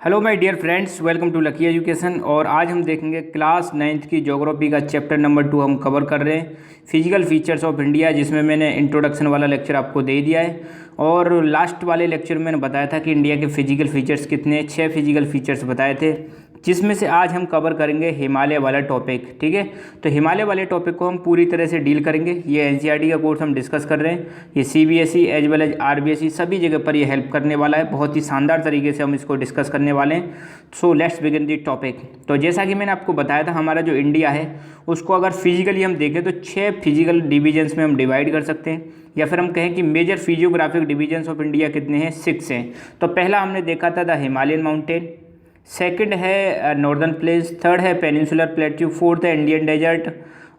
Hello my dear friends, welcome to lucky education. और आज हम देखेंगे क्लास 9th की ज्योग्राफी का चैप्टर नंबर 2 हम कवर कर रहे हैं, फिजिकल फीचर्स ऑफ इंडिया, जिसमें मैंने इंट्रोडक्शन वाला लेक्चर आपको दे दिया है। और लास्ट वाले लेक्चर में मैंने बताया था कि इंडिया के फिजिकल फीचर्स कितने, 6 फिजिकल फीचर्स बताए थे, जिसमें से आज हम कवर करेंगे हिमालय वाला टॉपिक। ठीक है, तो हिमालय वाले टॉपिक को हम पूरी तरह से डील करेंगे। ये एनसीईआरटी का कोर्स हम डिस्कस कर रहे हैं, ये CBSE as well as RBSE सभी जगह पर ये हेल्प करने वाला है। बहुत ही शानदार तरीके से हम इसको डिस्कस करने वाले हैं। So let's begin the topic. तो जैसा कि मैंने आपको बताया था, हमारा जो इंडिया है उसको अगर फिजिकली हम देखें तो 6 फिजिकल डिवीजन्स में हम डिवाइड कर सकते हैं, या फिर हम कहें कि major physiographic divisions of India कितने हैं, 6 हैं। तो पहला हमने देखा था द हिमालयन माउंटेन, सेकंड है नॉर्दर्न प्लेन्स, थर्ड है पेनिनसुलर प्लेट्यू, फोर्थ है इंडियन डेजर्ट,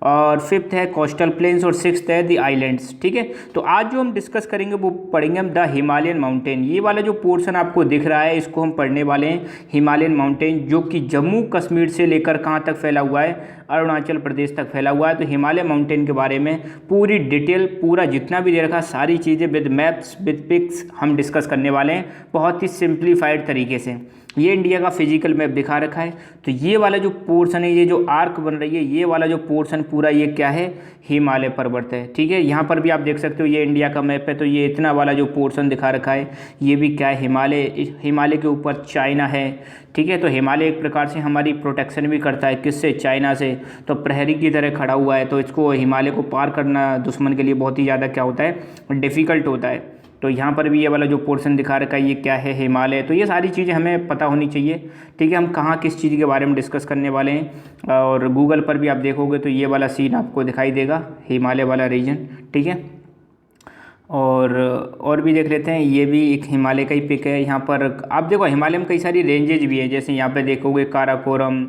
और फिफ्थ है कोस्टल प्लेन्स, और सिक्स्थ है द आइलैंड्स। ठीक है, तो आज जो हम डिस्कस करेंगे वो पढ़ेंगे हम द हिमालयन माउंटेन। ये वाला जो पोर्शन आपको दिख रहा है इसको हम पढ़ने वाले हैं, हिमालयन माउंटेन, जो कि जम्मू कश्मीर से लेकर कहाँ तक फैला हुआ है, अरुणाचल प्रदेश तक फैला हुआ है। तो हिमालय माउंटेन के बारे में पूरी डिटेल, पूरा जितना भी दे रखा, सारी चीज़ें विद मैप्स विद पिक्स हम डिस्कस करने वाले हैं, बहुत ही सिंप्लीफाइड तरीके से। ये इंडिया का फिजिकल मैप दिखा रखा है। तो ये वाला जो पोर्शन है, ये जो आर्क बन रही है, ये वाला जो पोर्शन पूरा ये क्या है, हिमालय पर्वत है। ठीक है, यहाँ पर भी आप देख सकते हो ये इंडिया का मैप है। तो ये इतना वाला जो पोर्शन दिखा रखा है ये भी क्या है, हिमालय। हिमालय के ऊपर चाइना है। ठीक है, तो हिमालय एक प्रकार से हमारी प्रोटेक्शन भी करता है, किससे, चाइना से। तो प्रहरी की तरह खड़ा हुआ है, तो इसको हिमालय को पार करना दुश्मन के लिए बहुत ही ज़्यादा क्या होता है, डिफ़िकल्ट होता है। तो यहाँ पर भी ये वाला जो पोर्शन दिखा रखा है ये क्या है, हिमालय। तो ये सारी चीज़ें हमें पता होनी चाहिए। ठीक है, हम कहाँ किस चीज़ के बारे में डिस्कस करने वाले हैं। और गूगल पर भी आप देखोगे तो ये वाला सीन आपको दिखाई देगा, हिमालय वाला रीजन। ठीक है, और भी देख लेते हैं। ये भी एक हिमालय का ही पिक है। यहाँ पर आप देखो हिमालय में कई सारी रेंजेज भी हैं, जैसे यहाँ पे देखोगे काराकोरम,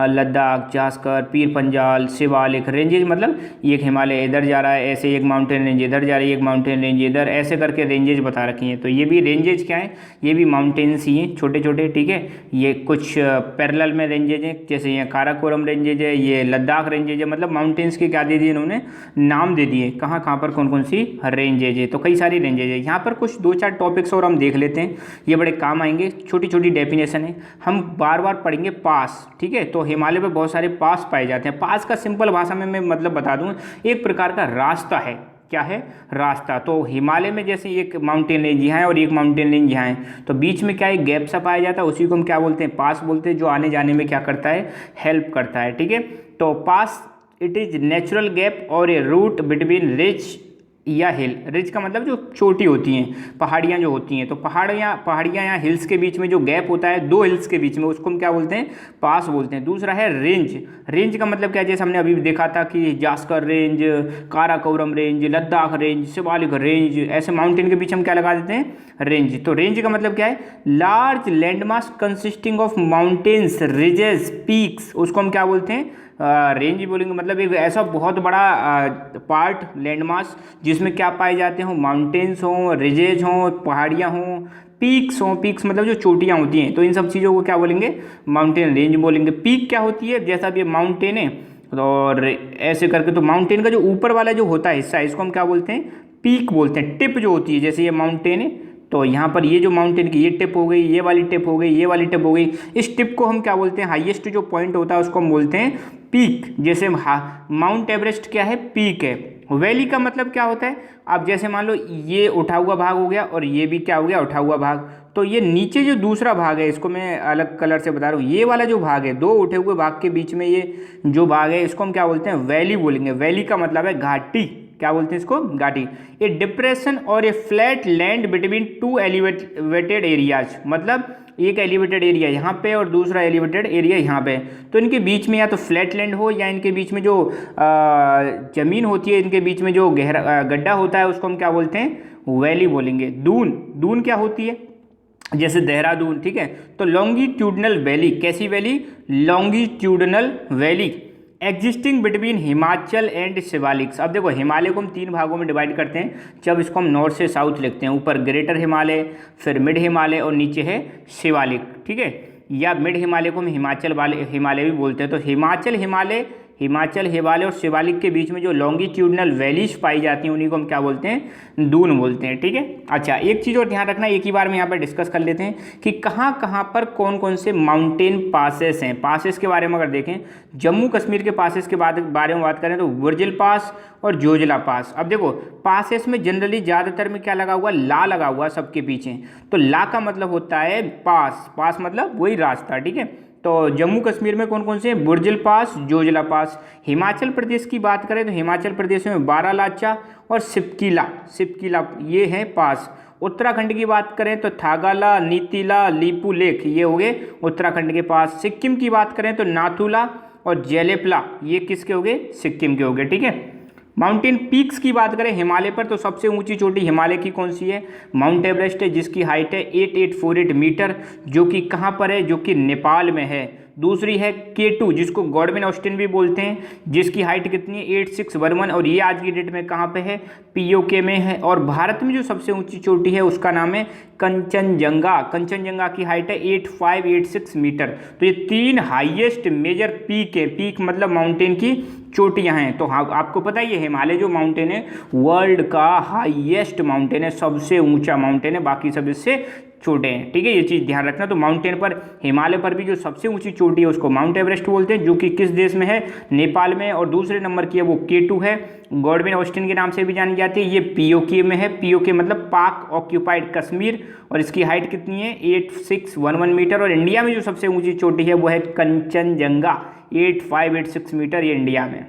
लद्दाख, जास्कर, पीर पंजाल, शिवालिक रेंजेज। मतलब ये एक हिमालय इधर जा रहा है, ऐसे एक माउंटेन रेंज इधर जा रही है, एक माउंटेन रेंज इधर, ऐसे करके रेंजेज बता रखी हैं। तो ये भी रेंजेज क्या है, ये भी माउंटेन्स ही हैं, छोटे छोटे। ठीक है, ये कुछ पैरेलल में रेंजेज हैं, जैसे ये काराकोरम रेंजेज है, ये लद्दाख रेंजेज है। मतलब माउंटेन्स के क्या दे दिए इन्होंने, नाम दे दिए, कहाँ कहाँ पर कौन कौन सी रेंजेज है। तो कई सारी रेंजेज है। यहाँ पर कुछ 2-4 टॉपिक्स और हम देख लेते हैं, ये बड़े काम आएंगे। छोटी छोटी डेफिनेशन है, हम बार बार पढ़ेंगे पास। ठीक है, तो हिमालय पे बहुत सारे पास पाए जाते हैं। पास का सिंपल भाषा में मैं मतलब बता दूं, एक प्रकार का रास्ता है। क्या है, रास्ता। तो हिमालय में जैसे एक माउंटेन रेंज यहाँ है और एक माउंटेन रेंज यहाँ है, तो बीच में क्या है, गैप सा पाया जाता है, उसी को हम क्या बोलते हैं, पास बोलते हैं, जो आने जाने में क्या करता है, हेल्प करता है। ठीक है, तो पास इट इज नेचुरल गैप और ए रूट बिटवीन रिज या हिल। रिज का मतलब जो चोटी होती हैं, पहाड़ियाँ जो होती हैं, तो पहाड़ियाँ या हिल्स के बीच में जो गैप होता है, 2 हिल्स के बीच में, उसको हम क्या बोलते हैं, पास बोलते हैं। दूसरा है रेंज। रेंज का मतलब क्या है, जैसे हमने अभी देखा था कि Zanskar range, Karakoram range, Ladakh range, Shivalik range, ऐसे माउंटेन के बीच हम क्या लगा देते हैं, रेंज। तो रेंज का मतलब क्या है, large landmass consisting of mountains, ridges, peaks, उसको हम क्या बोलते हैं, रेंज बोलेंगे। मतलब एक ऐसा बहुत बड़ा पार्ट, लैंडमास, जिसमें क्या पाए जाते हों, माउंटेन्स हों, रिजेज हों, पहाड़ियाँ हों, पीक्स हों। पीक्स मतलब जो चोटियाँ होती हैं, तो इन सब चीज़ों को क्या बोलेंगे, माउंटेन रेंज बोलेंगे। पीक क्या होती है, जैसा भी माउंटेन है और ऐसे करके, तो माउंटेन का जो ऊपर वाला जो होता है हिस्सा, इसको हम क्या बोलते हैं, पीक बोलते हैं। टिप जो होती है, जैसे ये माउंटेन है, तो यहाँ पर ये जो माउंटेन की ये टिप हो गई, ये वाली टिप हो गई, ये वाली टिप हो गई, इस टिप को हम क्या बोलते हैं, हाईएस्ट जो पॉइंट होता है उसको हम बोलते हैं पीक। जैसे माउंट एवरेस्ट क्या है, पीक है। वैली का मतलब क्या होता है, अब जैसे मान लो ये उठा हुआ भाग हो गया और ये भी क्या हो गया, उठा हुआ भाग, तो ये नीचे जो दूसरा भाग है, इसको मैं अलग कलर से बता रहा हूँ, ये वाला जो भाग है, 2 उठे हुए भाग के बीच में ये जो भाग है, इसको हम क्या बोलते हैं, वैली बोलेंगे। वैली का मतलब है घाटी, क्या बोलते हैं इसको, घाटी। ए डिप्रेशन और a flat land between 2 elevated areas. मतलब एक एलिवेटेड एरिया यहाँ पे और दूसरा एलिवेटेड एरिया यहाँ पे, तो इनके बीच में या तो फ्लैट लैंड हो, या इनके बीच में जो ज़मीन होती है, इनके बीच में जो गहरा गड्ढा होता है, उसको हम क्या बोलते हैं, वैली बोलेंगे। दून, दून क्या होती है, जैसे देहरादून। ठीक है, तो लॉन्गिट्यूडनल वैली, कैसी valley, longitudinal valley existing between Himachal and Shivaliks. अब देखो हिमालय को हम 3 भागों में डिवाइड करते हैं, जब इसको हम नॉर्थ से साउथ लिखते हैं। ऊपर ग्रेटर हिमालय, फिर मिड हिमालय, और नीचे है शिवालिक। ठीक है, या मिड हिमालय को हम हिमाचल वाले हिमालय भी बोलते हैं। तो हिमाचल हिमालय हिमाचल, हिमालय और शिवालिक के बीच में जो लॉन्गिट्यूडनल वैलीज पाई जाती हैं उन्हीं को हम क्या बोलते हैं, दून बोलते हैं। ठीक है, अच्छा एक चीज़ और ध्यान रखना, एक ही बार में यहाँ पर डिस्कस कर लेते हैं कि कहाँ कहाँ पर कौन कौन से माउंटेन पासेस हैं। पासेस के बारे में अगर देखें, जम्मू कश्मीर के पासेस के बारे में बात करें तो बुर्जिल पास और जोजिला पास। अब देखो पासेस में जनरली ज़्यादातर में क्या लगा हुआ, ला लगा हुआ सबके पीछे, तो ला का मतलब होता है पास, पास मतलब वही रास्ता। ठीक है, तो जम्मू कश्मीर में कौन कौन से, बुर्जिल पास, जोजिला पास। हिमाचल प्रदेश की बात करें तो हिमाचल प्रदेश में बारालाचा और सिपकीला, सिपकीला ये है पास। उत्तराखंड की बात करें तो थागाला, नीतीला, लीपू लेक ये हो गए उत्तराखंड के पास। सिक्किम की बात करें तो नाथुला और जेलेपला ये किसके हो गए, सिक्किम के हो गए। ठीक है, माउंटेन पीक्स की बात करें हिमालय पर तो सबसे ऊंची चोटी हिमालय की कौन सी है, माउंट एवरेस्ट है, जिसकी हाइट है 8848 मीटर, जो कि कहाँ पर है, जो कि नेपाल में है। दूसरी है K2 जिसको गॉडविन ऑस्टिन भी बोलते हैं, जिसकी हाइट कितनी है 8611, और ये आज की डेट में कहाँ पे है, POK में है। और भारत में जो सबसे ऊंची चोटी है उसका नाम है कंचनजंगा, कंचनजंगा की हाइट है 8586 मीटर। तो ये 3 हाईएस्ट मेजर पीक है, पीक मतलब माउंटेन की चोटियां हैं। तो हाँ आपको पता है ये हिमालय जो माउंटेन है वर्ल्ड का हाईएस्ट माउंटेन है, सबसे ऊंचा माउंटेन है, बाकी सब इससे छोटे हैं। ठीक है, ये चीज़ ध्यान रखना। तो माउंटेन पर, हिमालय पर भी जो सबसे ऊंची चोटी है उसको माउंट एवरेस्ट बोलते हैं, जो कि किस देश में है, नेपाल में। और दूसरे नंबर की है वो K2 है, गॉडविन ऑस्टिन के नाम से भी जानी जाती है। ये POK में है, POK मतलब पाक ऑक्यूपाइड कश्मीर, और इसकी हाइट कितनी है 8611 मीटर। और इंडिया में जो सबसे ऊंची चोटी है वो है कंचनजंगा 8586 मीटर, ये इंडिया में।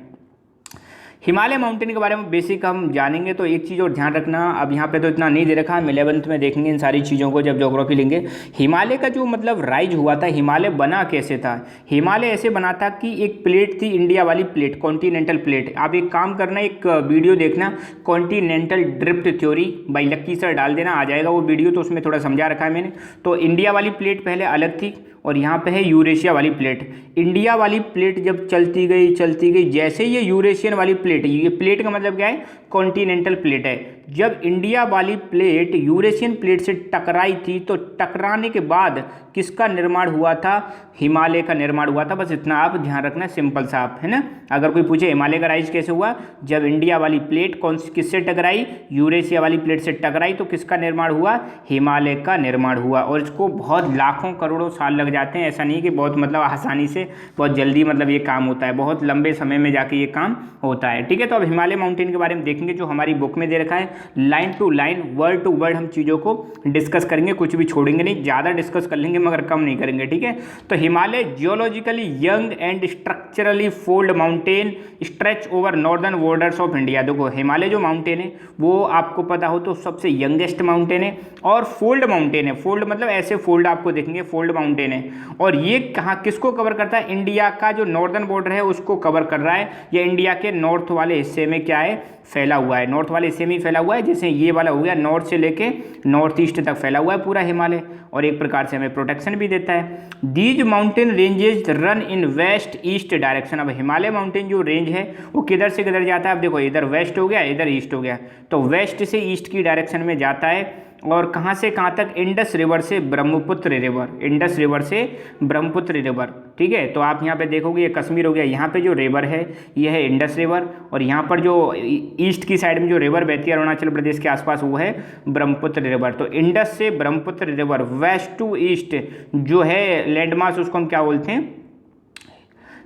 हिमालय माउंटेन के बारे में बेसिक हम जानेंगे। तो एक चीज़ और ध्यान रखना, अब यहाँ पे तो इतना नहीं दे रखा, हम 11th में देखेंगे इन सारी चीज़ों को जब ज्योग्राफी लेंगे। हिमालय का जो मतलब राइज हुआ था, हिमालय बना कैसे था, हिमालय ऐसे बना था कि एक प्लेट थी, इंडिया वाली प्लेट, कॉन्टिनेंटल प्लेट। आप एक काम करना, एक वीडियो देखना, continental drift theory by lucky sir डाल देना, आ जाएगा वो वीडियो, तो उसमें थोड़ा समझा रखा है मैंने। तो इंडिया वाली प्लेट पहले अलग थी और यहाँ पे है यूरेशिया वाली प्लेट। इंडिया वाली प्लेट जब चलती गई, जैसे ये यूरेशियन वाली प्लेट, ये प्लेट का मतलब क्या है, कॉन्टिनेंटल प्लेट है। जब इंडिया वाली प्लेट यूरेशियन प्लेट से टकराई थी, तो टकराने के बाद किसका निर्माण हुआ था, हिमालय का निर्माण हुआ था। बस इतना आप ध्यान रखना, सिंपल सा आप, है ना। अगर कोई पूछे हिमालय का राइज कैसे हुआ, जब इंडिया वाली प्लेट किससे टकराई, यूरेशिया वाली प्लेट से टकराई, तो किसका निर्माण हुआ, हिमालय का निर्माण हुआ। और इसको बहुत लाखों करोड़ों साल लग जाते हैं, ऐसा नहीं कि बहुत मतलब आसानी से बहुत जल्दी मतलब ये काम होता है, बहुत लंबे समय में जाके ये काम होता है। ठीक है, तो अब हिमालय माउंटेन के बारे में देखेंगे, जो हमारी बुक में दे रखा है, line to line, word to word हम चीज़ों को डिस्कस करेंगे, कुछ भी छोड़ेंगे नहीं, ज़्यादा डिस्कस कर लेंगे मगर कम नहीं करेंगे। ठीक है, तो Himalaya geologically young and structurally fold mountain stretch over northern borders of India. देखो हिमालय जो माउंटेन है वो आपको पता हो तो सबसे यंगेस्ट माउंटेन है और फोल्ड माउंटेन है। फोल्ड मतलब ऐसे फोल्ड आपको देखेंगे, फोल्ड माउंटेन है। और ये कहाँ किसको कवर करता है, इंडिया का जो नॉर्दर्न बॉर्डर है उसको कवर कर रहा है। ये इंडिया के नॉर्थ वाले हिस्से में क्या है, फैला हुआ है, नॉर्थ वाले हिस्से में फैला हुआ है। जैसे ये वाला हो गया, नॉर्थ से लेके नॉर्थ ईस्ट तक फैला हुआ है पूरा हिमालय, और एक प्रकार से हमें प्रोटेक्शन भी देता है। These mountain ranges run in west east direction. अब हिमालय माउंटेन जो रेंज है वो किधर से किधर जाता है, अब देखो इधर वेस्ट हो गया, इधर ईस्ट हो गया, तो वेस्ट से ईस्ट की डायरेक्शन में जाता है। और कहाँ से कहाँ तक, इंडस रिवर से ब्रह्मपुत्र रिवर, इंडस रिवर से ब्रह्मपुत्र रिवर। ठीक है, तो आप यहाँ पे देखोगे ये कश्मीर हो गया, यहाँ पे जो रिवर है ये है इंडस रिवर, और यहाँ पर जो ईस्ट की साइड में जो रिवर बहती है अरुणाचल प्रदेश के आसपास वो है ब्रह्मपुत्र रिवर। तो इंडस से Brahmaputra river west to east जो है लैंडमास, उसको हम क्या बोलते हैं,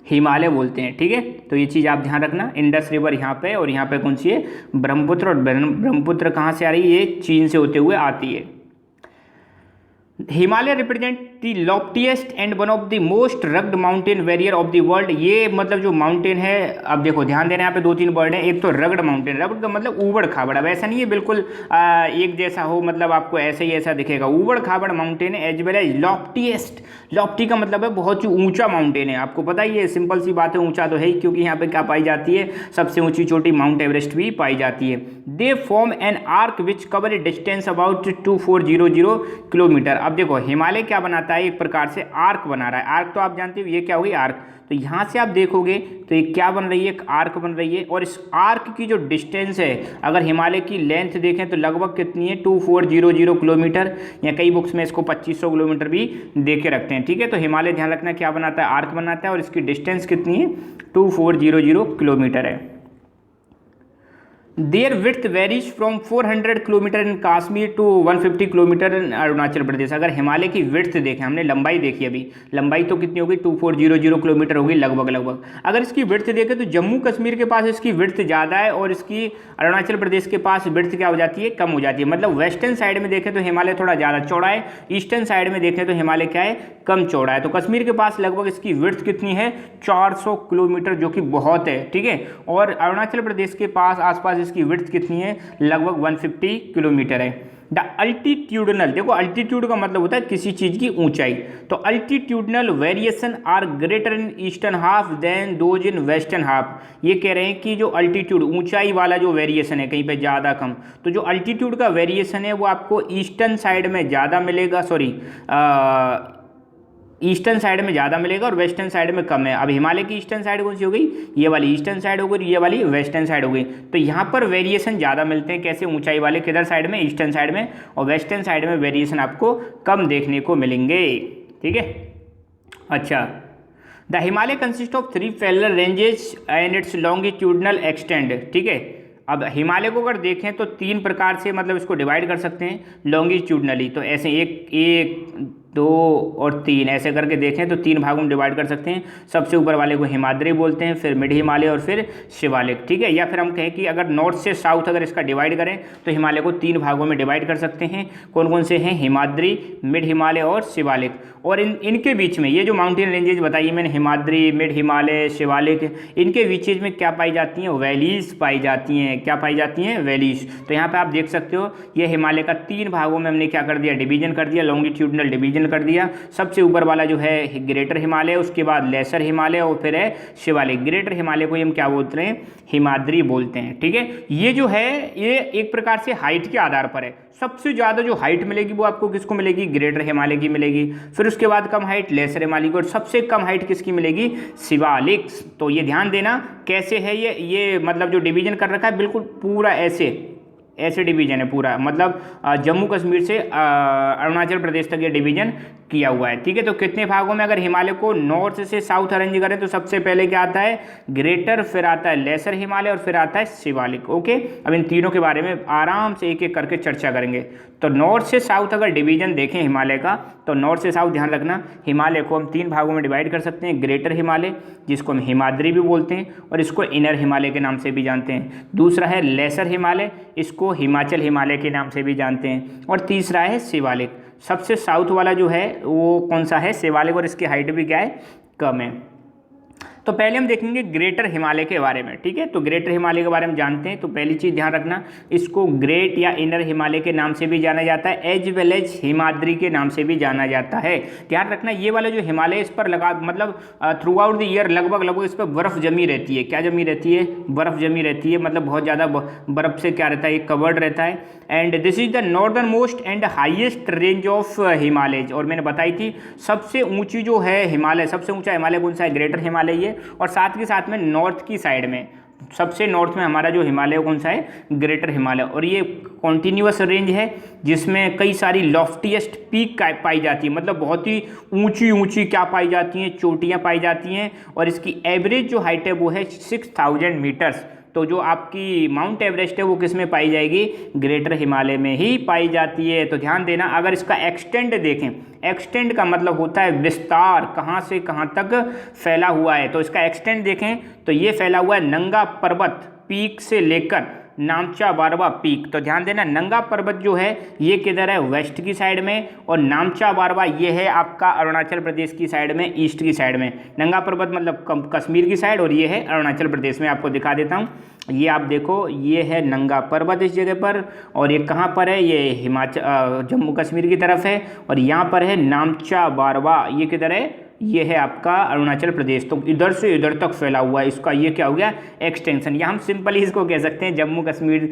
हिमालय बोलते हैं। ठीक है, तो ये चीज़ आप ध्यान रखना, इंडस रिवर यहाँ पे, और यहाँ पे कौन सी है, ब्रह्मपुत्र। और ब्रह्मपुत्र कहाँ से आ रही है, ये चीन से होते हुए आती है। Himalaya represent the loftiest and one of the most rugged mountain barrier of the world. ये मतलब जो माउंटेन है, अब देखो ध्यान देना, यहाँ पे 2-3 वर्ड हैं। एक तो रग्ड माउंटेन, रग्ड का मतलब ऊबड़ खाबड़। अब ऐसा नहीं है बिल्कुल एक जैसा हो, मतलब आपको ऐसे ही ऐसा दिखेगा, ऊबड़ खाबड़ माउंटेन है। As well as loftiest, lofty का मतलब है बहुत ही ऊंचा माउंटेन है। आपको पता ही है, सिंपल सी बात है, ऊंचा तो है ही, क्योंकि यहाँ पे क्या पाई जाती है, सबसे ऊंची चोटी माउंट एवरेस्ट भी पाई जाती है। They form an arc which cover A distance about 2400 kilometre. अब देखो हिमालय क्या बनाता है, एक प्रकार से आर्क बना रहा है। आर्क तो आप जानते हो ये क्या होगी, आर्क। तो यहाँ से आप देखोगे तो ये क्या बन रही है, एक आर्क बन रही है। और इस आर्क की जो डिस्टेंस है, अगर हिमालय की लेंथ देखें तो लगभग कितनी है, 2400 किलोमीटर, या कई बुक्स में इसको 2500 किलोमीटर भी दे के रखते हैं। ठीक है, तो हिमालय ध्यान रखना क्या बनाता है, आर्क बनाता है, और इसकी डिस्टेंस कितनी है, 2400 किलोमीटर है। There width varies from 400 kilometre in Kashmir to 150 kilometre in Arunachal Pradesh. अगर हिमालय की विड्थ देखें, हमने लंबाई देखी अभी, लंबाई तो कितनी होगी, 2400 किलोमीटर होगी लगभग। अगर इसकी विड्थ देखें तो जम्मू कश्मीर के पास इसकी विड्थ ज़्यादा है, और इसकी अरुणाचल प्रदेश के पास विड्थ क्या हो जाती है, कम हो जाती है। मतलब वेस्टर्न साइड में देखें तो हिमालय थोड़ा ज़्यादा चौड़ा है, ईस्टर्न साइड में देखें तो हिमालय क्या है, कम चौड़ा है। तो कश्मीर के पास लगभग इसकी विड्थ कितनी है, 400 किलोमीटर, जो कि बहुत है। ठीक है, और अरुणाचल प्रदेश के पास आसपास इसकी विड्थ कितनी है, लगभग 150 किलोमीटर है। द अल्टीट्यूडनल, देखो अल्टीट्यूड का मतलब होता है किसी चीज की ऊंचाई, तो altitudinal variation are greater in eastern half than those in western half. ये कह रहे हैं कि जो अल्टीट्यूड, ऊंचाई वाला जो वेरिएशन है, कहीं पे ज़्यादा कम, तो जो अल्टीट्यूड का वेरिएशन है वो आपको ईस्टर्न साइड में ज़्यादा मिलेगा, ईस्टर्न साइड में ज़्यादा मिलेगा और वेस्टर्न साइड में कम है। अब हिमालय की ईस्टर्न साइड कौन सी हो गई, ये वाली ईस्टर्न साइड हो गई, ये वाली वेस्टर्न साइड हो गई। तो यहाँ पर वेरिएशन ज़्यादा मिलते हैं, कैसे, ऊंचाई वाले किधर साइड में, ईस्टर्न साइड में, और वेस्टर्न साइड में वेरिएशन आपको कम देखने को मिलेंगे। ठीक है, अच्छा, the Himalaya consist of 3 parallel ranges and it's longitudinal extend. ठीक है, अब हिमालय को अगर देखें तो 3 प्रकार से मतलब इसको डिवाइड कर सकते हैं लॉन्गिट्यूडनली। तो ऐसे 1, 2 और 3 ऐसे करके देखें तो 3 भागों में डिवाइड कर सकते हैं। सबसे ऊपर वाले को हिमाद्री बोलते हैं, फिर मिड हिमालय और फिर शिवालिक। ठीक है, या फिर हम कहें कि अगर नॉर्थ से साउथ अगर इसका डिवाइड करें तो हिमालय को 3 भागों में डिवाइड कर सकते हैं। कौन कौन से हैं, हिमाद्री, मिड हिमालय और शिवालिक। और इनके बीच में ये जो माउंटेन रेंजेज बताइए मैंने, हिमाद्री, मिड हिमालय, शिवालिक, इनके बीचेज में क्या पाई जाती हैं, वैलीज पाई जाती हैं। क्या पाई जाती हैं, वैलीज। तो यहाँ पे आप देख सकते हो ये हिमालय का 3 भागों में हमने क्या कर दिया, डिवीजन कर दिया, लॉन्गिट्यूडनल डिवीजन कर दिया। सबसे ऊपर वाला जो है ग्रेटर हिमालय, उसके बाद लेसर हिमालय और फिर है शिवालिक। ग्रेटर हिमालय को हम क्या बोलते हैं, हिमाद्री बोलते हैं। ठीक है, ये जो है ये एक प्रकार से हाइट के आधार पर है। सबसे ज़्यादा जो हाइट मिलेगी वो आपको किसको मिलेगी, ग्रेटर हिमालय की मिलेगी। फिर उसके बाद कम हाइट लेसर हिमालय की, और सबसे कम हाइट किसकी मिलेगी, शिवालिक। तो ये ध्यान देना कैसे है ये मतलब जो डिवीजन कर रखा है बिल्कुल पूरा ऐसे डिवीजन है पूरा, मतलब जम्मू कश्मीर से अरुणाचल प्रदेश तक ये डिवीजन किया हुआ है। ठीक है, तो कितने भागों में, अगर हिमालय को नॉर्थ से साउथ अरेंज करें तो सबसे पहले क्या आता है, ग्रेटर, फिर आता है लेसर हिमालय और फिर आता है शिवालिक। ओके, अब इन तीनों के बारे में आराम से एक एक करके चर्चा करेंगे। तो नॉर्थ से साउथ अगर डिवीजन देखें हिमालय का, तो नॉर्थ से साउथ ध्यान रखना, हिमालय को हम 3 भागों में डिवाइड कर सकते हैं। ग्रेटर हिमालय, जिसको हम हिमाद्री भी बोलते हैं और इसको इनर हिमालय के नाम से भी जानते हैं। दूसरा है लेसर हिमालय, इसको हिमाचल हिमालय के नाम से भी जानते हैं। और तीसरा है शिवालिक। सबसे साउथ वाला जो है वो कौन सा है, शिवालिक, और इसकी हाइट भी क्या है, कम है। तो पहले हम देखेंगे ग्रेटर हिमालय के बारे में। ठीक है, तो ग्रेटर हिमालय के बारे में जानते हैं। तो पहली चीज़ ध्यान रखना, इसको ग्रेट या इनर हिमालय के नाम से भी जाना जाता है, एज वेल एज हिमाद्री के नाम से भी जाना जाता है। ध्यान रखना, ये वाला जो हिमालय, इस पर लगा मतलब थ्रू आउट द ईयर लगभग इस पर बर्फ़ जमी रहती है। क्या जमी रहती है, बर्फ़ जमी रहती है, मतलब बहुत ज़्यादा बर्फ़ से क्या रहता है, ये कवर्ड रहता है। And this is the northern most and highest range of Himalaya. और मैंने बताई थी सबसे ऊंची जो है हिमालय, सबसे ऊंचा हिमालय कौन सा है, ग्रेटर हिमालय है। और साथ के साथ में नॉर्थ की साइड में सबसे नॉर्थ में हमारा जो हिमालय कौन सा है, ग्रेटर हिमालय। और ये कॉन्टिन्यूअस रेंज है जिसमें कई सारी लॉफ्टीएस्ट पीक पाई जाती है, मतलब बहुत ही ऊंची ऊंची क्या पाई जाती हैं, चोटियाँ पाई जाती हैं। और इसकी एवरेज जो हाइट है वो है 6000 मीटर्स। तो जो आपकी माउंट एवरेस्ट है वो किस में पाई जाएगी, ग्रेटर हिमालय में ही पाई जाती है। तो ध्यान देना, अगर इसका एक्सटेंड देखें, एक्सटेंड का मतलब होता है विस्तार, कहाँ से कहाँ तक फैला हुआ है। तो इसका एक्सटेंड देखें तो ये फैला हुआ है नंगा पर्वत पीक से लेकर नामचा बारवा पीक। तो ध्यान देना, नंगा पर्वत जो है ये किधर है, वेस्ट की साइड में, और नामचा बारवा ये है आपका अरुणाचल प्रदेश की साइड में, ईस्ट की साइड में। नंगा पर्वत मतलब कश्मीर की साइड और ये है अरुणाचल प्रदेश में। आपको दिखा देता हूँ, ये आप देखो, ये है नंगा पर्वत इस जगह पर, और ये कहाँ पर है, ये हिमाचल जम्मू कश्मीर की तरफ है। और यहाँ पर है नामचा बारवा, ये किधर है, ये है आपका अरुणाचल प्रदेश। तो इधर से इधर तक फैला हुआ है, इसका ये क्या हो गया एक्सटेंशन, या हम सिंपली इसको कह सकते हैं जम्मू कश्मीर,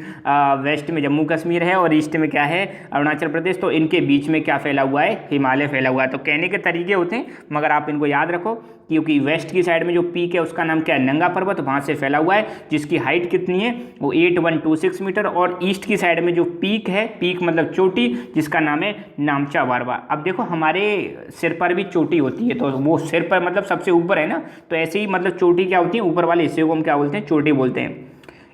वेस्ट में जम्मू कश्मीर है और ईस्ट में क्या है अरुणाचल प्रदेश, तो इनके बीच में क्या फैला हुआ है हिमालय फैला हुआ है। तो कहने के तरीके होते हैं मगर आप इनको याद रखो, क्योंकि वेस्ट की साइड में जो पीक है उसका नाम क्या है नंगा पर्वत, वहाँ से फैला हुआ है, जिसकी हाइट कितनी है वो 8126 मीटर, और ईस्ट की साइड में जो पीक है, पीक मतलब चोटी, जिसका नाम है नामचा वारवा। अब देखो हमारे सिर पर भी चोटी होती है, तो वो सिर पर मतलब सबसे ऊपर है ना, तो ऐसे ही मतलब चोटी क्या होती है ऊपर वाले हिस्से को हम क्या बोलते हैं चोटी बोलते हैं।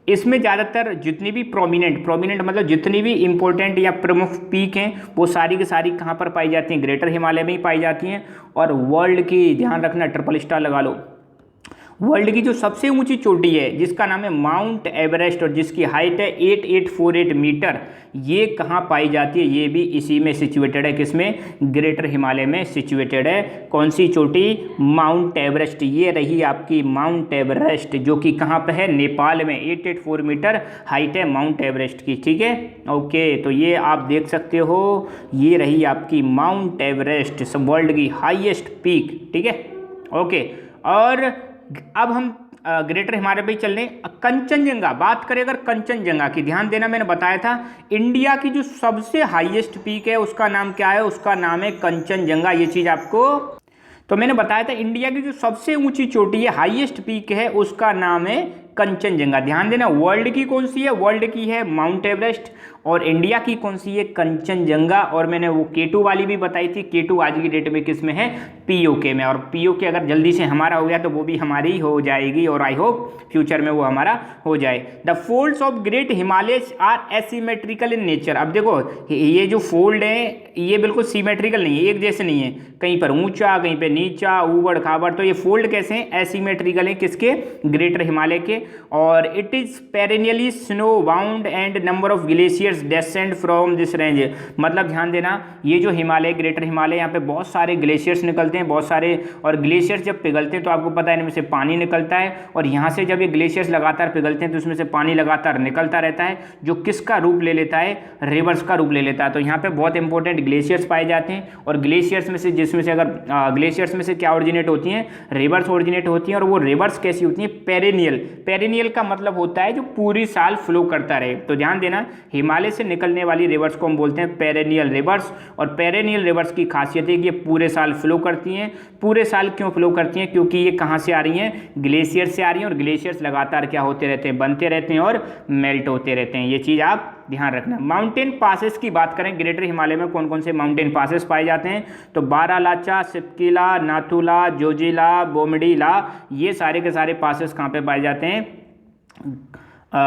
इसमें ज़्यादातर जितनी भी प्रोमिनेंट मतलब जितनी भी इंपॉर्टेंट या प्रमुख पीक हैं वो सारी की सारी कहाँ पर पाई जाती हैं, ग्रेटर हिमालय में ही पाई जाती हैं। और वर्ल्ड की ध्यान रखना, ट्रिपल स्टार लगा लो, वर्ल्ड की जो सबसे ऊंची चोटी है जिसका नाम है माउंट एवरेस्ट और जिसकी हाइट है 8848 मीटर, ये कहाँ पाई जाती है, ये भी इसी में सिचुएटेड है, किसमें ग्रेटर हिमालय में सिचुएटेड है। कौन सी चोटी, माउंट एवरेस्ट, ये रही आपकी माउंट एवरेस्ट, जो कि कहाँ पे है नेपाल में, 884 मीटर हाइट है माउंट एवरेस्ट की, ठीक है ओके। तो ये आप देख सकते हो, ये रही आपकी माउंट एवरेस्ट, वर्ल्ड की हाईएस्ट पीक, ठीक है ओके। और अब हम ग्रेटर हिमालय पे चल रहे हैं। कंचनजंगा बात करें अगर कंचनजंगा की, ध्यान देना मैंने बताया था इंडिया की जो सबसे हाईएस्ट पीक है उसका नाम क्या है, उसका नाम है कंचनजंगा। ये चीज़ आपको तो मैंने बताया था इंडिया की जो सबसे ऊंची चोटी है हाईएस्ट पीक है उसका नाम है कंचनजंगा। ध्यान देना वर्ल्ड की कौन सी है, वर्ल्ड की है माउंट एवरेस्ट, और इंडिया की कौन सी है कंचनजंगा। और मैंने वो K2 वाली भी बताई थी, K2 आज की डेट में किस में है POK में, और POK अगर जल्दी से हमारा हो गया तो वो भी हमारी हो जाएगी, और आई होप फ्यूचर में वो हमारा हो जाए। The folds of great Himalayas are asymmetrical in nature. अब देखो ये जो फोल्ड है ये बिल्कुल सीमेट्रिकल नहीं है, एक जैसे नहीं है, कहीं पर ऊंचा कहीं पे नीचा ऊबड़ खाबड़, तो ये फोल्ड कैसे हैं एसिमेट्रिकल है, किसके ग्रेटर हिमालय के। और it is perennially snow bound and number of glaciers descend from this range. मतलब ध्यान देना ये जो हिमालय ग्रेटर हिमालय, यहाँ पे बहुत सारे ग्लेशियर्स निकलते हैं, बहुत सारे, और ग्लेशियर्स जब पिघलते हैं तो आपको पता है इनमें से पानी निकलता है, और यहाँ से जब ये ग्लेशियर्स लगातार पिघलते हैं तो उसमें से पानी लगातार निकलता रहता है, जो किसका रूप ले लेता है रिवर्स का रूप ले लेता है। तो यहाँ पे बहुत इंपॉर्टेंट ग्लेशियर्स पाए जाते हैं, और ग्लेशियर्स में से जिसमें से अगर ग्लेशियर्स में से क्या ओरिजिनेट होती हैं, रिवर्स ओरिजिनेट होती हैं, और वो रिवर्स कैसी होती हैं पेरेनियल। पेरेनियल का मतलब होता है जो पूरी साल फ्लो करता रहे। तो ध्यान देना हिमालय से निकलने वाली रिवर्स को हम बोलते हैं पेरेनियल रिवर्स, और पेरेनियल रिवर्स की खासियत है कि ये पूरे साल फ्लो करती हैं। पूरे साल क्यों फ्लो करती हैं, क्योंकि ये कहाँ से आ रही हैं ग्लेशियर से आ रही हैं, और ग्लेशियर्स लगातार क्या होते रहते हैं बनते रहते हैं और मेल्ट होते रहते हैं। ये चीज़ आप ध्यान रखना। माउंटेन पासेस की बात करें ग्रेटर हिमालय में कौन कौन से माउंटेन पासेस पाए जाते हैं, तो बारालाचा, सिपकिला, नाथुला, जोजिला, बोमडीला, ये सारे के सारे पासेस कहाँ पे पाए जाते हैं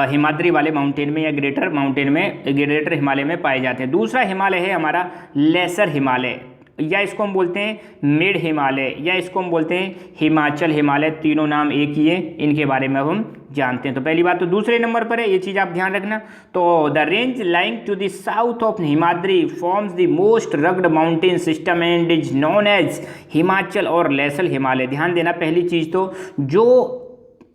हिमाद्री वाले माउंटेन में, या ग्रेटर माउंटेन में, ग्रेटर हिमालय में पाए जाते हैं। दूसरा हिमालय है हमारा लेसर हिमालय, या इसको हम बोलते हैं मिड हिमालय, या इसको हम बोलते हैं हिमाचल हिमालय, तीनों नाम एक ही है, इनके बारे में हम जानते हैं। तो पहली बात तो दूसरे नंबर पर है, ये चीज़ आप ध्यान रखना। तो the range lying to the south of Himadri forms the most rugged mountain system and is known as Himachal और लेसर हिमालय। ध्यान देना पहली चीज़ तो जो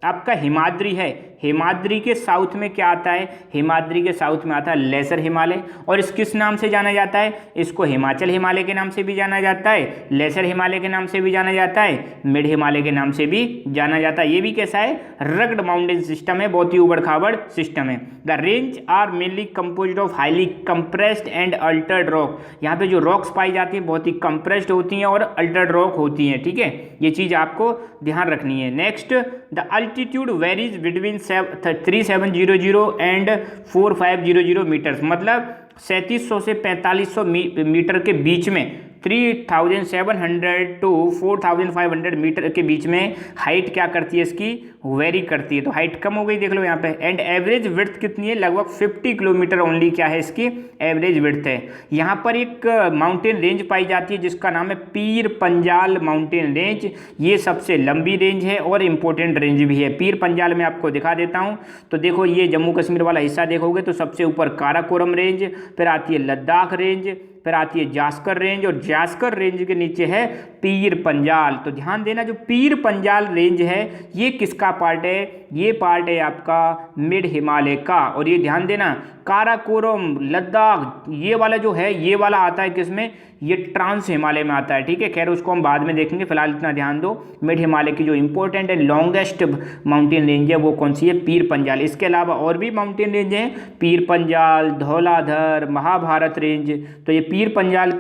आपका हिमाद्री है, हिमाद्री के साउथ में क्या आता है, हिमाद्री के साउथ में आता है लेसर हिमालय, और इस किस नाम से जाना जाता है, इसको हिमाचल हिमालय के नाम से भी जाना जाता है, लेसर हिमालय के नाम से भी जाना जाता है, मिड हिमालय के नाम से भी जाना जाता है। ये भी कैसा है रग्ड माउंटेन सिस्टम है, बहुत ही उबड़ खाबड़ सिस्टम है। The range are mainly composed of highly compressed and altered rock. यहाँ पे जो रॉक्स पाई जाती हैं बहुत ही कंप्रेस्ड होती हैं और अल्टर्ड रॉक होती हैं, ठीक है, ये चीज़ आपको ध्यान रखनी है। Next the altitude varies between 3700 and 4500 metres, मतलब 3700 से 4500 मीटर के बीच में, 3700 टू 4500 मीटर के बीच में हाइट क्या करती है इसकी वेरी करती है। तो हाइट कम हो गई देख लो यहाँ पे। एंड एवरेज विड्थ कितनी है, लगभग 50 किलोमीटर ओनली क्या है इसकी एवरेज विड्थ है। यहाँ पर एक माउंटेन रेंज पाई जाती है जिसका नाम है पीर पंजाल माउंटेन रेंज। ये सबसे लंबी रेंज है और इम्पोर्टेंट रेंज भी है। पीर पंजाल में आपको दिखा देता हूँ। तो देखो ये जम्मू कश्मीर वाला हिस्सा देखोगे तो सबसे ऊपर काराकोरम रेंज, फिर आती है लद्दाख रेंज, फिर आती है जास्कर रेंज, और जास्कर रेंज के नीचे है पीर पंजाल। तो ध्यान देना जो पीर पंजाल रेंज है ये किसका पार्ट है, ये पार्ट है आपका मिड हिमालय का। और ये ध्यान देना काराकोरम, लद्दाख, ये वाला जो है ये वाला आता है किसमें, ये ट्रांस हिमालय में आता है। ठीक है, खैर उसको हम बाद में देखेंगे, फिलहाल इतना ध्यान दो। मिड हिमालय की जो important and longest mountain range है वो कौन सी है, पीर पंजाल। इसके अलावा और भी माउंटेन रेंज हैं, पीर पंजाल, धौलाधर, महाभारत रेंज। तो ये पीर पंजाल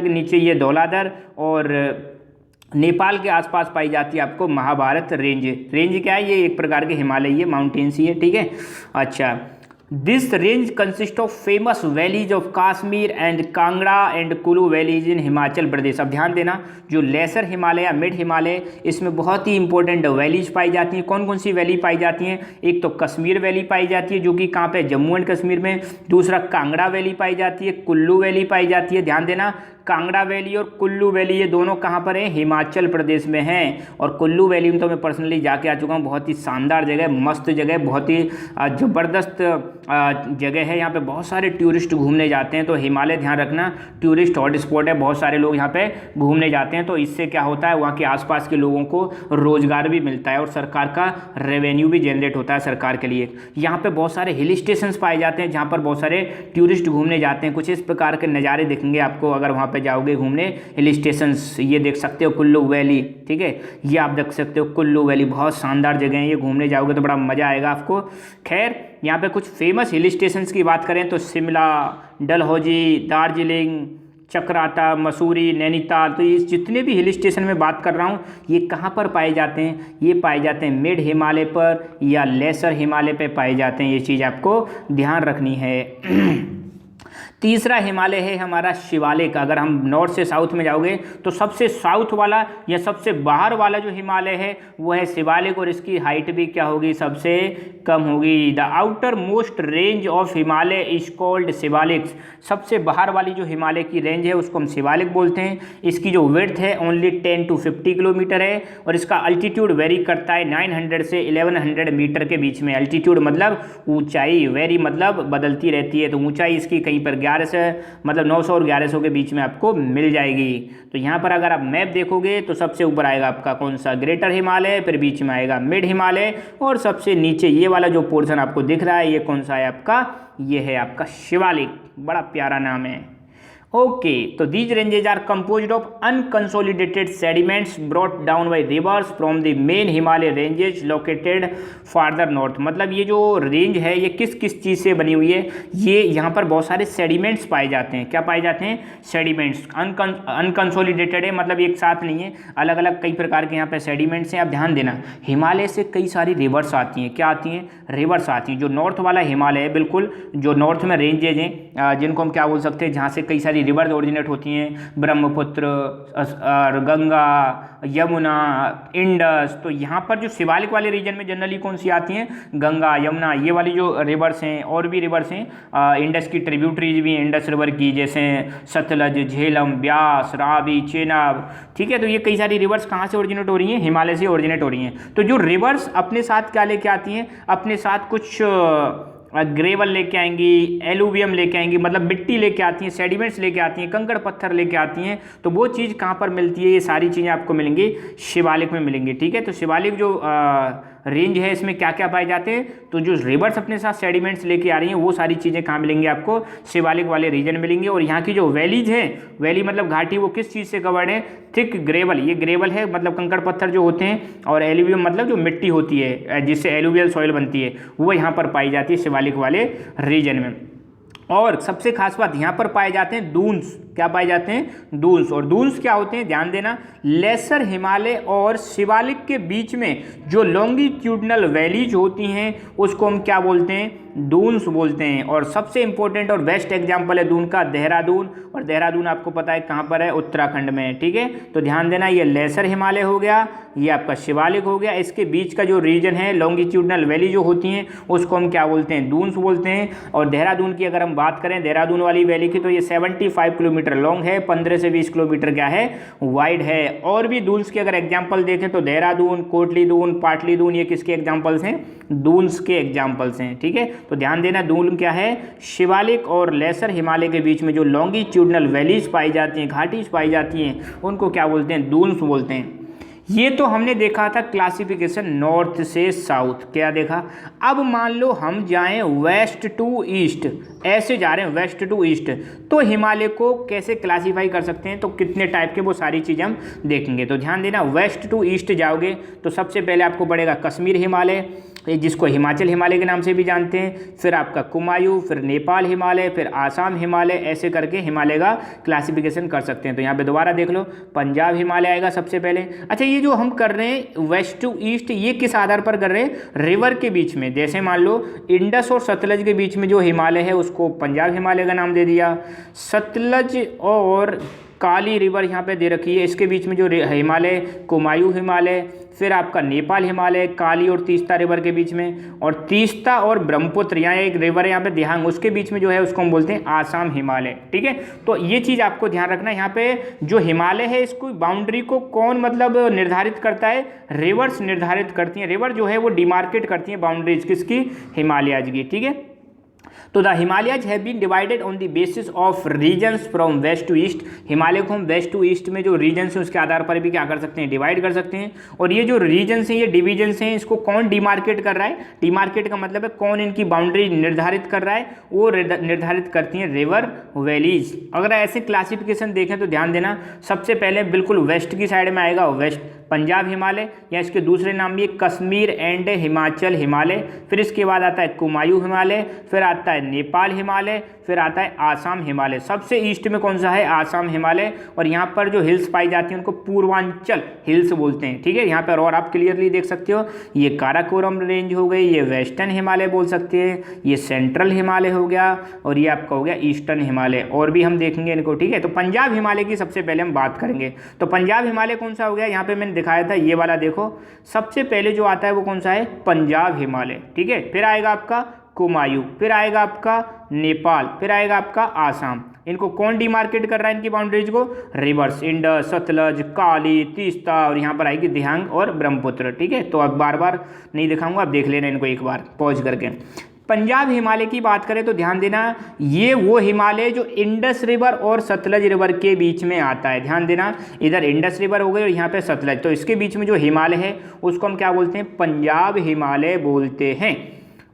के नीचे ये धौलाधर और नेपाल के आसपास पाई जाती है आपको महाभारत रेंज। रेंज क्या है, ये एक प्रकार के हिमालय माउंटेन्स ही है। ठीक है, अच्छा, this range consist of famous valleys of Kashmir and Kangra and Kullu valleys in Himachal Pradesh. अब ध्यान देना, जो लेसर हिमालय या मिड हिमालय, इसमें बहुत ही इंपॉर्टेंट वैलीज पाई जाती हैं। कौन कौन सी वैली पाई जाती हैं, एक तो कश्मीर वैली पाई जाती है जो कि कहाँ पे, जम्मू एंड कश्मीर में। दूसरा कांगड़ा वैली पाई जाती है, कुल्लू वैली पाई जाती है। ध्यान देना, कांगड़ा वैली और कुल्लू वैली ये दोनों कहाँ पर हैं, हिमाचल प्रदेश में हैं। और कुल्लू वैली में तो मैं पर्सनली जाके आ चुका हूँ, बहुत ही शानदार जगह, मस्त जगह, बहुत ही ज़बरदस्त जगह है। यहाँ पे बहुत सारे टूरिस्ट घूमने जाते हैं। तो हिमालय ध्यान रखना टूरिस्ट हॉट स्पॉट है, बहुत सारे लोग यहाँ पे घूमने जाते हैं। तो इससे क्या होता है, वहाँ के आसपास के लोगों को रोजगार भी मिलता है और सरकार का रेवेन्यू भी जनरेट होता है सरकार के लिए। यहाँ पे बहुत सारे हिल स्टेशंस पाए जाते हैं जहाँ पर बहुत सारे टूरिस्ट घूमने जाते हैं। कुछ इस प्रकार के नज़ारे दिखेंगे आपको अगर वहाँ पे जाओगे घूमने। हिल स्टेशंस ये देख सकते हो, कुल्लू वैली, ठीक है, ये आप देख सकते हो कुल्लू वैली, बहुत शानदार जगह है ये, घूमने जाओगे तो बड़ा मज़ा आएगा आपको। खैर यहाँ पे कुछ फेमस हिल स्टेशंस की बात करें तो शिमला, डलहौजी, दार्जिलिंग, चक्राता, मसूरी, नैनीताल। तो ये जितने भी हिल स्टेशन में बात कर रहा हूँ ये कहाँ पर पाए जाते हैं, ये पाए जाते हैं मिड हिमालय पर या लेसर हिमालय पे पाए जाते हैं। ये चीज़ आपको ध्यान रखनी है। तीसरा हिमालय है हमारा शिवालिक। अगर हम नॉर्थ से साउथ में जाओगे तो सबसे साउथ वाला या सबसे बाहर वाला जो हिमालय है वो है शिवालिक, और इसकी हाइट भी क्या होगी, सबसे कम होगी। The outer most range of Himalaya is called Shivalik. सबसे बाहर वाली जो हिमालय की रेंज है उसको हम शिवालिक बोलते हैं। इसकी जो विड्थ है ओनली 10 to 50 किलोमीटर है और इसका अल्टीट्यूड वेरी करता है 900 से 1100 मीटर के बीच में। अल्टीट्यूड मतलब ऊंचाई, वेरी मतलब बदलती रहती है। तो ऊंचाई इसकी कहीं पर 1100 मतलब 900 और 1100 के बीच में आपको मिल जाएगी। तो यहाँ पर अगर आप मैप देखोगे तो सबसे ऊपर आएगा आपका कौन सा, ग्रेटर हिमालय, फिर बीच में आएगा मिड हिमालय और सबसे नीचे ये वाला जो पोर्शन आपको दिख रहा है ये कौन सा है आपका, ये है आपका शिवालिक। बड़ा प्यारा नाम है। ओके, तो these ranges are composed of unconsolidated sediments brought down by rivers from the main Himalaya ranges located farther north. मतलब ये जो रेंज है ये किस किस चीज़ से बनी हुई है, ये यहाँ पर बहुत सारे सेडिमेंट्स पाए जाते हैं। क्या पाए जाते हैं, सेडिमेंट्स। अनकंसोलिडेटेड है मतलब एक साथ नहीं है, अलग अलग कई प्रकार के यहाँ पे सेडिमेंट्स हैं। आप ध्यान देना, हिमालय से कई सारी रिवर्स आती हैं। क्या आती हैं, रिवर्स आती हैं। जो नॉर्थ वाला हिमालय है, बिल्कुल जो नॉर्थ में रेंजेज हैं जिनको हम क्या बोल सकते हैं, जहाँ से कई सारी रिवर्स ओरिजिनेट होती हैं, ब्रह्मपुत्र, गंगा, यमुना, इंडस। तो यहाँ पर जो शिवालिक वाले रीजन में जनरली कौन सी आती हैं, गंगा, यमुना, ये वाली जो रिवर्स हैं। और भी रिवर्स हैं, इंडस की ट्रिब्यूटरीज भी हैं इंडस रिवर की, जैसे सतलज, झेलम, ब्यास, रावी, चेनाब। ठीक है, तो ये कई सारी रिवर्स कहाँ से ओरिजिनेट हो रही हैं, हिमालय से ओरिजिनेट हो रही हैं। तो जो रिवर्स अपने साथ क्या लेके आती हैं, अपने साथ कुछ ग्रेवल लेके आएंगी, एलुवियम लेके आएंगी, मतलब मिट्टी लेके आती हैं, सेडिमेंट्स लेके आती हैं, कंकड़ पत्थर लेके आती हैं। तो वो चीज़ कहाँ पर मिलती है, ये सारी चीज़ें आपको मिलेंगी शिवालिक में मिलेंगी। ठीक है, तो शिवालिक जो रेंज है इसमें क्या क्या पाए जाते हैं, तो जो रिवर्स अपने साथ सेडिमेंट्स लेके आ रही हैं वो सारी चीज़ें कहाँ मिलेंगी आपको, शिवालिक वाले रीजन मिलेंगी। और यहाँ की जो वैलीज है, वैली मतलब घाटी, वो किस चीज़ से कवर्ड है, थिक ग्रेवल। ये ग्रेवल है मतलब कंकड़ पत्थर जो होते हैं, और एलुवियम मतलब जो मिट्टी होती है जिससे एलुवियल सॉइल बनती है, वो यहाँ पर पाई जाती है शिवालिक वाले रीजन में। और सबसे खास बात यहाँ पर पाए जाते हैं दून्स। क्या पाए जाते हैं, दून्स। और दून्स क्या होते हैं, ध्यान देना, लेसर हिमालय और शिवालिक के बीच में जो लॉन्गिट्यूडनल वैलीज होती हैं उसको हम क्या बोलते हैं, दून्स बोलते हैं। और सबसे इंपॉर्टेंट और बेस्ट एग्जाम्पल है दून का देहरादून। और देहरादून आपको पता है कहाँ पर है, उत्तराखंड में। ठीक है, तो ध्यान देना, ये लेसर हिमालय हो गया, ये आपका शिवालिक हो गया, इसके बीच का जो रीजन है लॉन्गिट्यूडनल वैली जो होती हैं उसको हम क्या बोलते हैं, दून्स बोलते हैं। और देहरादून की अगर हम बात करें, देहरादून वाली वैली की, तो ये 75 किलोमीटर लॉन्ग है, 15 से 20 किलोमीटर क्या है, वाइड है। और भी दून्स के अगर एग्जाम्पल देखें तो देहरादून, कोटली दून, पाटली दून, ये किसके एग्जाम्पल्स हैं, दून्स के एग्जाम्पल्स हैं। ठीक है, तो ध्यान देना, दून क्या है, शिवालिक और लेसर हिमालय के बीच में जो लॉन्गिट्यूडनल वैलीज पाई जाती हैं, घाटीज पाई जाती हैं, उनको क्या बोलते हैं, दून्स बोलते हैं। ये तो हमने देखा था क्लासिफिकेशन नॉर्थ से साउथ, क्या देखा। अब मान लो हम जाएं वेस्ट टू ईस्ट, ऐसे जा रहे हैं वेस्ट टू ईस्ट, तो हिमालय को कैसे क्लासीफाई कर सकते हैं, तो कितने टाइप के, वो सारी चीज़ें हम देखेंगे। तो ध्यान देना, वेस्ट टू ईस्ट जाओगे तो सबसे पहले आपको पड़ेगा कश्मीर हिमालय, जिसको हिमाचल हिमालय के नाम से भी जानते हैं, फिर आपका कुमायूं, फिर नेपाल हिमालय, फिर आसाम हिमालय, ऐसे करके हिमालय का क्लासिफिकेशन कर सकते हैं। तो यहाँ पे दोबारा देख लो, पंजाब हिमालय आएगा सबसे पहले। अच्छा, ये जो हम कर रहे हैं वेस्ट टू ईस्ट, ये किस आधार पर कर रहे हैं, रिवर के बीच में, जैसे मान लो इंडस और सतलज के बीच में जो हिमालय है उसको पंजाब हिमालय का नाम दे दिया, सतलज और काली रिवर यहाँ पे दे रखी है, इसके बीच में जो हिमालय कुमायूं हिमालय, फिर आपका नेपाल हिमालय, काली और तीस्ता रिवर के बीच में, और तीस्ता और ब्रह्मपुत्र, यहाँ एक रिवर है यहाँ पे दिहांग, उसके बीच में जो है उसको हम बोलते हैं आसाम हिमालय। ठीक है, तो ये चीज़ आपको ध्यान रखना है। यहाँ पे जो हिमालय है इसको बाउंड्री को कौन मतलब निर्धारित करता है, रिवर्स निर्धारित करती हैं, रिवर जो है वो डिमार्केट करती हैं बाउंड्रीज किसकी, हिमालयाज की। ठीक है, तो the Himalayas have been divided on the basis of regions from west to east. Himalaya को हम वेस्ट टू ईस्ट में जो रीजन्स हैं उसके आधार पर भी क्या कर सकते हैं, डिवाइड कर सकते हैं। और ये जो रीजन्स हैं, ये डिवीजन्स हैं, इसको कौन डिमार्केट कर रहा है, डिमार्केट का मतलब है कौन इनकी बाउंड्री निर्धारित कर रहा है, वो निर्धारित करती हैं रिवर वैलीज। अगर ऐसे क्लासिफिकेशन देखें तो ध्यान देना, सबसे पहले बिल्कुल वेस्ट की साइड में आएगा वेस्ट पंजाब हिमालय, या इसके दूसरे नाम भी कश्मीर एंड हिमाचल हिमालय, फिर इसके बाद आता है कुमायूं हिमालय, फिर आता है नेपाल हिमालय, फिर आता है आसाम हिमालय। सबसे ईस्ट में कौन सा है, आसाम हिमालय। और यहाँ पर जो हिल्स पाई जाती हैं उनको पूर्वांचल हिल्स बोलते हैं। ठीक है, यहाँ पर और आप क्लियरली देख सकते हो, ये काराकोरम रेंज हो गई, ये वेस्टर्न हिमालय बोल सकते हैं, ये सेंट्रल हिमालय हो गया, और ये आपका हो गया ईस्टर्न हिमालय। और भी हम देखेंगे इनको। ठीक है, तो पंजाब हिमालय की सबसे पहले हम बात करेंगे। तो पंजाब हिमालय कौन सा हो गया, यहाँ पे मैंने दिखाया था ये वाला, देखो सबसे पहले जो आता है वो कौन सा है, पंजाब हिमालय। ठीक है, फिर आएगा आपका कुमायूं, फिर आएगा आपका नेपाल, फिर आएगा आपका आसाम। इनको कौन डिमार्केट कर रहा है, इनकी बाउंड्रीज को, रिवर्स, इंडस, सतलज, काली, तीस्ता, और यहाँ पर आएगी दिहांग और ब्रह्मपुत्र। ठीक है, तो अब बार बार नहीं दिखाऊंगा, अब देख लेना इनको एक बार पॉज करके। पंजाब हिमालय की बात करें तो ध्यान देना, ये वो हिमालय जो इंडस रिवर और सतलज रिवर के बीच में आता है। ध्यान देना, इधर इंडस रिवर हो गई और यहाँ पे सतलज, तो इसके बीच में जो हिमालय है उसको हम क्या बोलते हैं, पंजाब हिमालय बोलते हैं।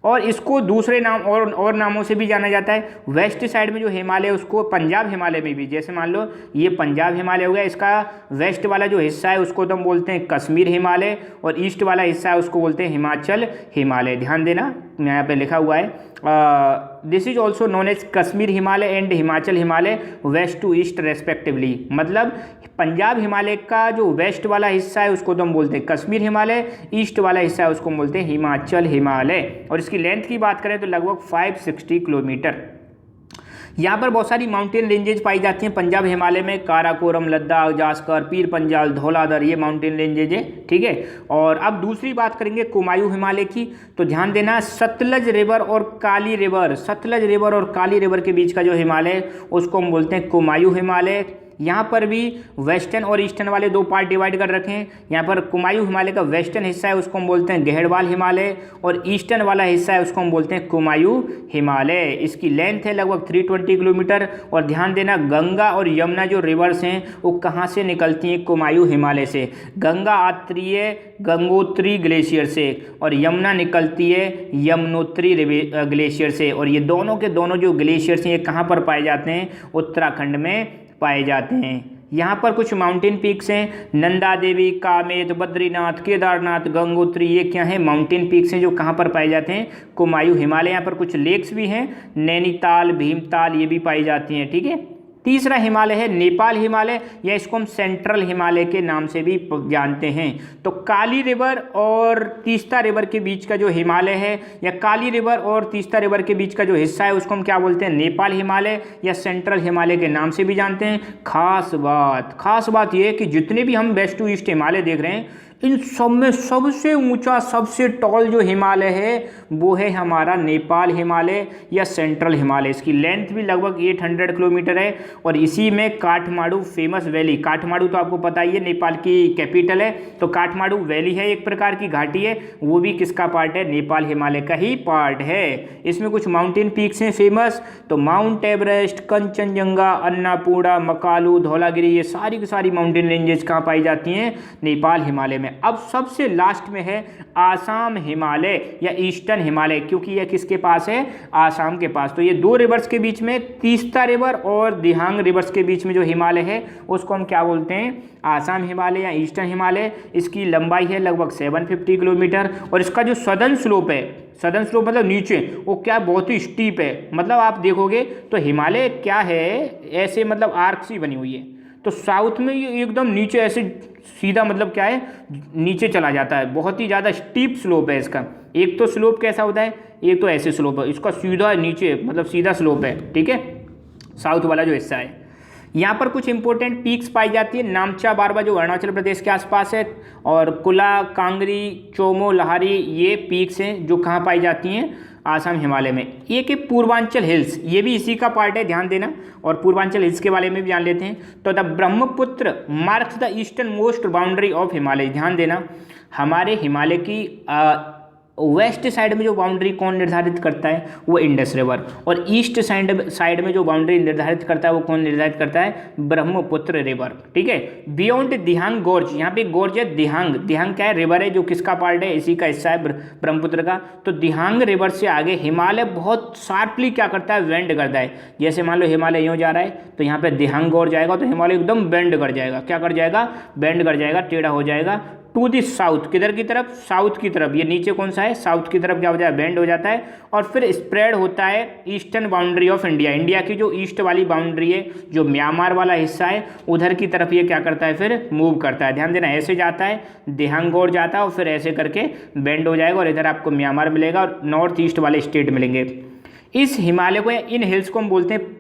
और इसको दूसरे नाम और नामों से भी जाना जाता है। वेस्ट साइड में जो हिमालय है उसको पंजाब हिमालय में भी, जैसे मान लो ये पंजाब हिमालय हो गया, इसका वेस्ट वाला जो हिस्सा है उसको तो हम बोलते हैं कश्मीर हिमालय, और ईस्ट वाला हिस्सा है उसको बोलते हैं हिमाचल हिमालय। ध्यान देना, यहाँ पे लिखा हुआ है this is also known as Kashmir Himalaya and Himachal Himalaya west to east respectively. मतलब पंजाब हिमालय का जो वेस्ट वाला हिस्सा है उसको तो हम बोलते हैं कश्मीर हिमालय, ईस्ट वाला हिस्सा है उसको हम बोलते हैं हिमाचल हिमालय। और इसकी लेंथ की बात करें तो लगभग 560 किलोमीटर। यहाँ पर बहुत सारी माउंटेन रेंजेज पाई जाती हैं पंजाब हिमालय में, काराकोरम, लद्दाख, जास्कर, पीर पंजाल, धौलाधर, ये माउंटेन रेंजेज है। ठीक है, और अब दूसरी बात करेंगे कुमायूं हिमालय की। तो ध्यान देना, सतलज रिवर और काली रिवर, सतलज रिवर और काली रिवर के बीच का जो हिमालय उसको हम बोलते हैं कुमायूं हिमालय। यहाँ पर भी वेस्टर्न और ईस्टर्न वाले दो पार्ट डिवाइड कर रखे हैं। यहाँ पर कुमायूं हिमालय का वेस्टर्न हिस्सा है उसको हम बोलते हैं गहड़वाल हिमालय, और ईस्टर्न वाला हिस्सा है उसको हम बोलते हैं कुमायूं हिमालय। इसकी लेंथ है लगभग 320 किलोमीटर। और ध्यान देना, गंगा और यमुना जो रिवर्स हैं वो कहाँ से निकलती हैं, कुमायूं हिमालय से। गंगा आती है गंगोत्री ग्लेशियर से, और यमुना निकलती है यमुनोत्री ग्लेशियर से। और ये दोनों के दोनों जो ग्लेशियर्स हैं ये कहाँ पर पाए जाते हैं, उत्तराखंड में पाए जाते हैं। यहाँ पर कुछ माउंटेन पीक्स हैं, नंदा देवी, कामेत, बद्रीनाथ, केदारनाथ, गंगोत्री, ये क्या है, माउंटेन पीक्स हैं जो कहाँ पर पाए जाते हैं, कुमायूं हिमालय। यहाँ पर कुछ लेक्स भी हैं, नैनीताल, भीमताल, ये भी पाई जाती हैं। ठीक है, तीसरा हिमालय है नेपाल हिमालय, या इसको हम सेंट्रल हिमालय के नाम से भी जानते हैं। तो काली रिवर और तीस्ता रिवर के बीच का जो हिमालय है, या काली रिवर और तीस्ता रिवर के बीच का जो हिस्सा है उसको हम क्या बोलते हैं, नेपाल हिमालय या सेंट्रल हिमालय के नाम से भी जानते हैं। खास बात यह है कि जितने भी हम वेस्ट टू ईस्ट हिमालय देख रहे हैं इन सब में सबसे ऊंचा, सबसे टॉल जो हिमालय है वो है हमारा नेपाल हिमालय या सेंट्रल हिमालय। इसकी लेंथ भी लगभग 800 किलोमीटर है। और इसी में काठमांडू फेमस वैली, काठमांडू तो आपको पता ही है नेपाल की कैपिटल है, तो काठमांडू वैली है, एक प्रकार की घाटी है, वो भी किसका पार्ट है, नेपाल हिमालय का ही पार्ट है। इसमें कुछ माउंटेन पीक्स हैं फेमस, तो माउंट एवरेस्ट, कंचनजंगा, अन्नापूर्णा, मकालू, धौलागिरी, ये सारी की सारी माउंटेन रेंजेस कहाँ पाई जाती हैं, नेपाल हिमालय में। अब सबसे लास्ट में है आसाम हिमालय या ईस्टर्न हिमालय, क्योंकि यह किसके पास है, आसाम के पास। तो ये दो रिवर्स के बीच में, तीस्ता रिवर और दिहांग रिवर्स के बीच में जो हिमालय है उसको हम क्या बोलते हैं, आसाम हिमालय या ईस्टर्न हिमालय। इसकी लंबाई है लगभग 750 किलोमीटर और इसका जो सदर्न स्लोप है, सदर्न स्लोप मतलब नीचे, वो क्या बहुत ही स्टीप है, मतलब आप देखोगे तो हिमालय क्या है, ऐसे मतलब आर्क सी बनी हुई है, तो साउथ में ये एकदम नीचे ऐसे सीधा मतलब क्या है, नीचे चला जाता है, बहुत ही ज़्यादा स्टीप स्लोप है इसका। एक तो स्लोप कैसा होता है, एक तो ऐसे स्लोप है, इसका सीधा नीचे मतलब सीधा स्लोप है, ठीक है, साउथ वाला जो हिस्सा है। यहाँ पर कुछ इंपॉर्टेंट पीक्स पाई जाती है, नामचा बारवा जो अरुणाचल प्रदेश के आसपास है, और कुला, कांगरी, चोमो, लहारी, ये पीक्स हैं जो कहाँ पाई जाती हैं, आसाम हिमालय में। एक है पूर्वांचल हिल्स, ये भी इसी का पार्ट है, ध्यान देना, और पूर्वांचल हिल्स के बारे में भी जान लेते हैं। तो the Brahmaputra marks the eastern most boundary of Himalaya, ध्यान देना, हमारे हिमालय की वेस्ट साइड में जो बाउंड्री कौन निर्धारित करता है, वो इंडस रिवर, और ईस्ट साइड में जो बाउंड्री निर्धारित करता है वो कौन निर्धारित करता है, ब्रह्मपुत्र रिवर, ठीक है। बियॉन्ड दिहांग गोर्ज, यहाँ पे गोर्ज है दिहांग, दिहांग क्या है, रिवर है जो किसका पार्ट है, इसी का हिस्सा है ब्रह्मपुत्र का। तो दिहांग रिवर से आगे हिमालय बहुत शार्पली क्या करता है, वेंड करता है। जैसे मान लो हिमालय यूँ जा रहा है तो यहाँ पे दिहांग गोर्ज जाएगा तो हिमालय एकदम बेंड कर जाएगा, क्या कर जाएगा, बेंड कर जाएगा, टेढ़ा हो जाएगा टू द साउथ, किधर की तरफ, साउथ की तरफ। ये नीचे कौन सा है, साउथ की तरफ क्या हो जाता है, बेंड हो जाता है, और फिर स्प्रेड होता है eastern boundary of India, India की जो ईस्ट वाली बाउंड्री है, जो म्यांमार वाला हिस्सा है, उधर की तरफ ये क्या करता है, फिर मूव करता है। ध्यान देना, ऐसे जाता है, दिहांगोर जाता है और फिर ऐसे करके बेंड हो जाएगा और इधर आपको म्यांमार मिलेगा और नॉर्थ ईस्ट वाले स्टेट मिलेंगे। इस हिमालय को, इन हिल्स को हम बोलते हैं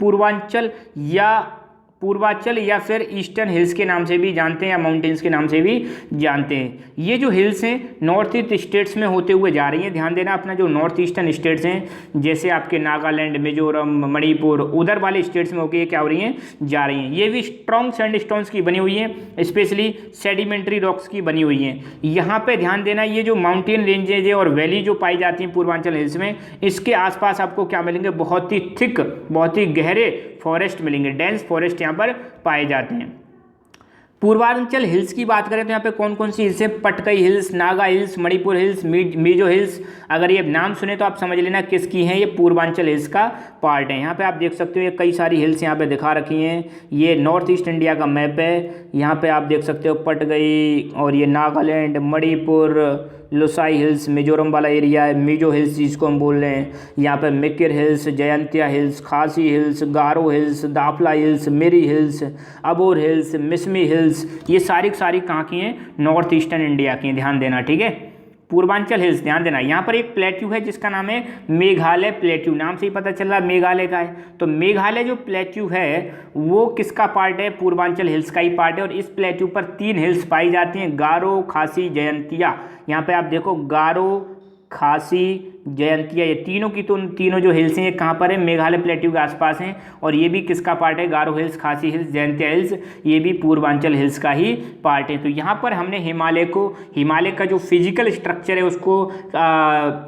पूर्वांचल या फिर ईस्टर्न हिल्स के नाम से भी जानते हैं, या माउंटेन्स के नाम से भी जानते हैं। ये जो हिल्स हैं नॉर्थ ईस्ट स्टेट्स में होते हुए जा रही हैं। ध्यान देना, अपना जो नॉर्थ ईस्टर्न स्टेट्स हैं जैसे आपके नागालैंड, मिजोरम, मणिपुर, उधर वाले स्टेट्स में होकर ये क्या हो रही हैं, जा रही हैं। ये भी स्ट्रॉन्ग सैंडस्टोन्स की बनी हुई हैं, स्पेशली सेडिमेंट्री रॉक्स की बनी हुई हैं। यहाँ पे ध्यान देना, ये जो माउंटेन रेंजेज है और वैली जो पाई जाती हैं पूर्वांचल हिल्स में, इसके आसपास आपको क्या मिलेंगे, बहुत ही थिक, बहुत ही गहरे फॉरेस्ट मिलेंगे, डेंस फॉरेस्ट यहाँ पर पाए जाते हैं। पूर्वांचल हिल्स की बात करें तो यहाँ पे कौन कौन सी हिल्स है, Patkai hills, Naga hills, Manipur hills, Mizo hills. अगर ये नाम सुने तो आप समझ लेना किसकी हैं, ये पूर्वांचल हिल्स का पार्ट है। यहाँ पे आप देख सकते हो ये कई सारी हिल्स यहाँ पे दिखा रखी हैं। ये नॉर्थ ईस्ट इंडिया का मैप है, यहाँ पे आप देख सकते हो पटकई, और ये नागालैंड, मणिपुर, लोसाई हिल्स मिजोरम वाला एरिया है, मिजो हिल्स जिसको हम बोल रहे हैं। यहाँ पे Mikir hills, Jaintia hills, Khasi hills, Garo hills, Dafla hills, Miri hills, Abor hills, Mishmi hills, ये सारी कहाँ की हैं, नॉर्थ ईस्टर्न इंडिया की हैं। ध्यान देना, ठीक है। पूर्वांचल हिल्स, ध्यान देना, यहाँ पर एक प्लेट्यू है जिसका नाम है मेघालय प्लेट्यू, नाम से ही पता चल रहा है मेघालय का है। तो मेघालय जो प्लेट्यू है वो किसका पार्ट है, पूर्वांचल हिल्स का ही पार्ट है। और इस प्लेट्यू पर 3 हिल्स पाई जाती हैं, गारो, खासी, जयंतिया। यहाँ पे आप देखो गारो, खासी, जयंतिया, ये तीनों की तो तीनों जो हिल्स हैं ये कहाँ पर है, मेघालय प्लेट्यू के आसपास हैं। और ये भी किसका पार्ट है, गारो hills, Khasi hills, Jaintia hills, ये भी पूर्वांचल हिल्स का ही पार्ट है। तो यहाँ पर हमने हिमालय का जो फिजिकल स्ट्रक्चर है उसको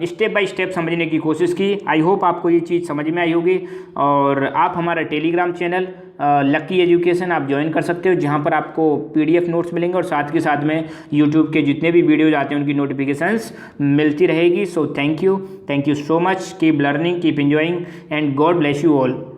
स्टेप बाय स्टेप समझने की कोशिश की। आई होप आपको ये चीज़ समझ में आई होगी। और आप हमारा टेलीग्राम चैनल लकी एजुकेशन आप ज्वाइन कर सकते हो, जहाँ पर आपको PDF नोट्स मिलेंगे और साथ के साथ में यूट्यूब के जितने भी वीडियोज आते हैं उनकी नोटिफिकेशंस मिलती रहेगी। So thank you so much, keep learning, keep enjoying, and God bless you all.